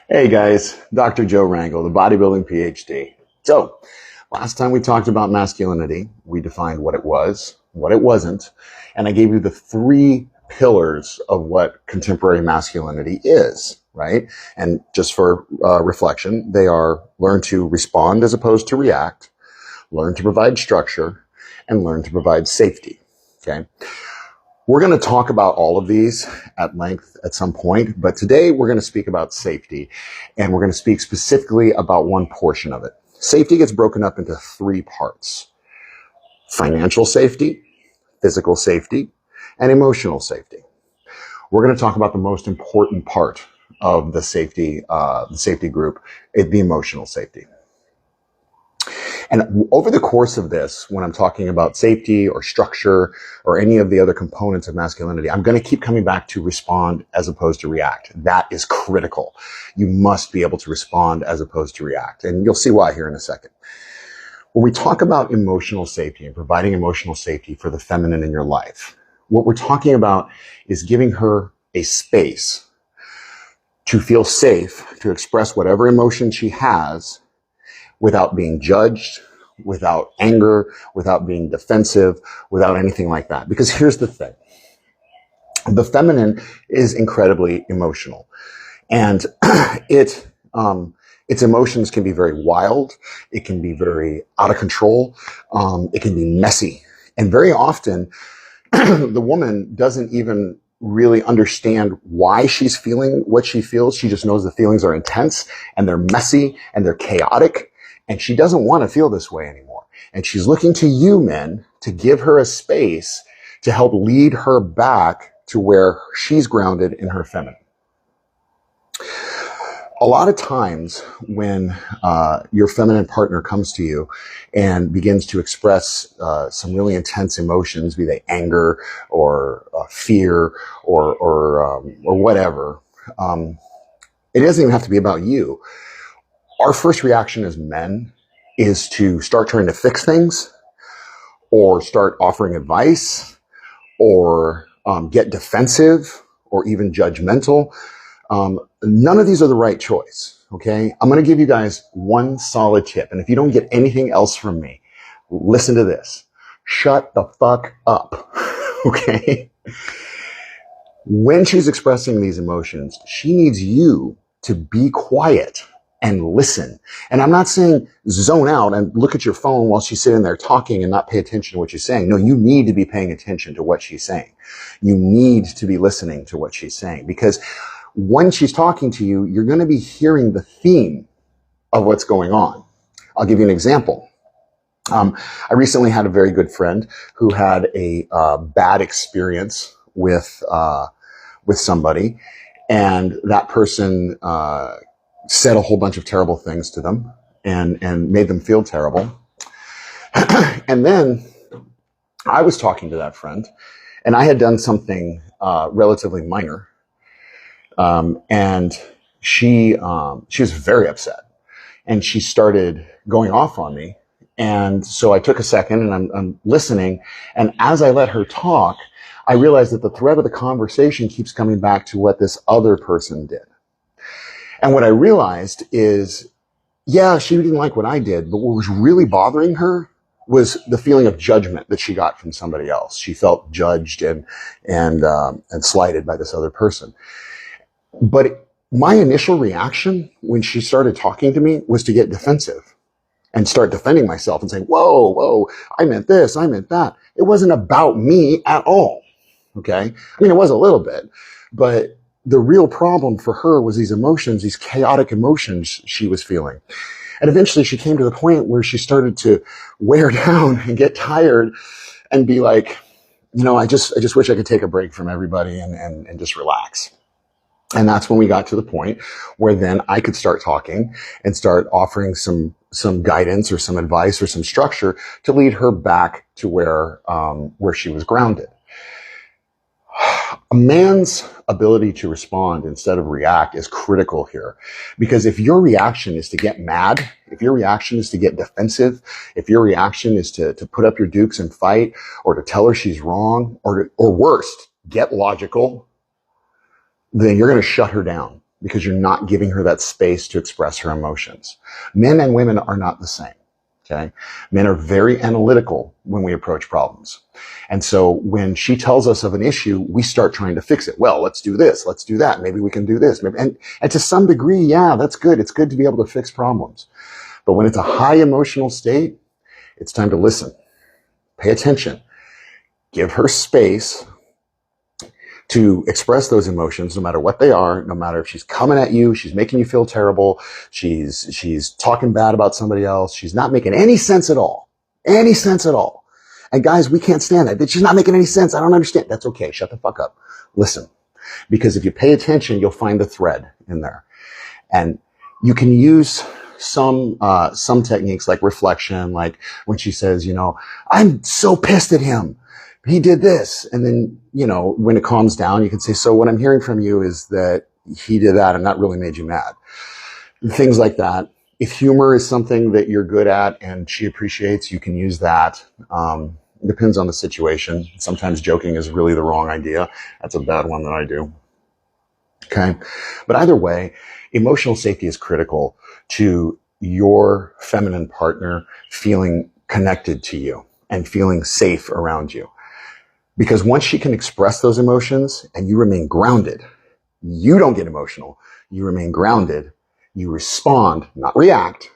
Hey guys, Dr. Joe Rangel, the bodybuilding PhD. So, last time we talked about masculinity, we defined what it was, what it wasn't, and I gave you the three pillars of what contemporary masculinity is, right? And just for reflection, they are learn to respond as opposed to react, learn to provide structure, and learn to provide safety, okay? We're going to talk about all of these at length at some point, but today we're going to speak about safety, and we're going to speak specifically about one portion of it. Safety gets broken up into three parts: financial safety, physical safety, and emotional safety. We're going to talk about the most important part of the safety group, the emotional safety. And over the course of this, when I'm talking about safety or structure or any of the other components of masculinity, I'm going to keep coming back to respond as opposed to react. That is critical. You must be able to respond as opposed to react. And you'll see why here in a second. When we talk about emotional safety and providing emotional safety for the feminine in your life, what we're talking about is giving her a space to feel safe, to express whatever emotion she has without being judged, without anger, without being defensive, without anything like that. Because here's the thing. The feminine is incredibly emotional, and its emotions can be very wild. It can be very out of control. It can be messy. And very often the woman doesn't even really understand why she's feeling what she feels. She just knows the feelings are intense and they're messy and they're chaotic. And she doesn't want to feel this way anymore. And she's looking to you men to give her a space to help lead her back to where she's grounded in her feminine. A lot of times when your feminine partner comes to you and begins to express some really intense emotions, be they anger or fear or whatever, it doesn't even have to be about you. Our first reaction as men is to start trying to fix things or start offering advice or get defensive or even judgmental. None of these are the right choice, okay? I'm going to give you guys one solid tip. And if you don't get anything else from me, listen to this. Shut the fuck up, okay? When she's expressing these emotions, she needs you to be quiet and listen. And I'm not saying zone out and look at your phone while she's sitting there talking and not pay attention to what she's saying. No, you need to be paying attention to what she's saying. You need to be listening to what she's saying, because when she's talking to you, you're going to be hearing the theme of what's going on. I'll give you an example. I recently had a very good friend who had a bad experience with somebody, and that person said a whole bunch of terrible things to them and made them feel terrible. And then I was talking to that friend, and I had done something relatively minor. And she was very upset, and she started going off on me. And so I took a second and I'm listening. And as I let her talk, I realized that the thread of the conversation keeps coming back to what this other person did. And what I realized is, yeah, she didn't like what I did, but what was really bothering her was the feeling of judgment that she got from somebody else. She felt judged and slighted by this other person. But my initial reaction when she started talking to me was to get defensive and start defending myself and saying, whoa, I meant this, I meant that. It wasn't about me at all, okay? I mean, it was a little bit, but the real problem for her was these emotions, these chaotic emotions she was feeling. And eventually she came to the point where she started to wear down and get tired and be like, I just wish I could take a break from everybody and just relax. And that's when we got to the point where then I could start talking and start offering some guidance or some advice or some structure to lead her back to where she was grounded. A man's ability to respond instead of react is critical here, because if your reaction is to get mad, if your reaction is to get defensive, if your reaction is to put up your dukes and fight, or to tell her she's wrong, or worse, get logical, then you're going to shut her down. because you're not giving her that space to express her emotions. Men and women are not the same. Okay. Men are very analytical when we approach problems. And so when she tells us of an issue, we start trying to fix it. Well, let's do this. Let's do that. Maybe we can do this. Maybe, and to some degree, yeah, that's good. It's good to be able to fix problems. But when it's a high emotional state, it's time to listen. Pay attention. Give her space to express those emotions, no matter what they are, no matter if she's coming at you, she's making you feel terrible, she's talking bad about somebody else, she's not making any sense at all. Any sense at all. And guys, we can't stand that. She's not making any sense. I don't understand. That's okay. Shut the fuck up. Listen. Because if you pay attention, you'll find the thread in there. And you can use some techniques like reflection, like when she says, I'm so pissed at him. He did this. And then, when it calms down, you can say, so what I'm hearing from you is that he did that and that really made you mad. Things like that. If humor is something that you're good at and she appreciates, you can use that. It depends on the situation. Sometimes joking is really the wrong idea. That's a bad one that I do. Okay. But either way, emotional safety is critical to your feminine partner feeling connected to you and feeling safe around you. Because once she can express those emotions and you remain grounded, you don't get emotional, you remain grounded, you respond, not react,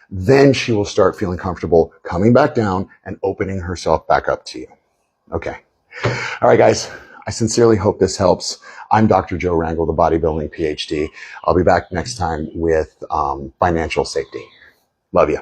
then she will start feeling comfortable coming back down and opening herself back up to you. Okay. All right, guys. I sincerely hope this helps. I'm Dr. Joe Rangel, the bodybuilding PhD. I'll be back next time with financial safety. Love you.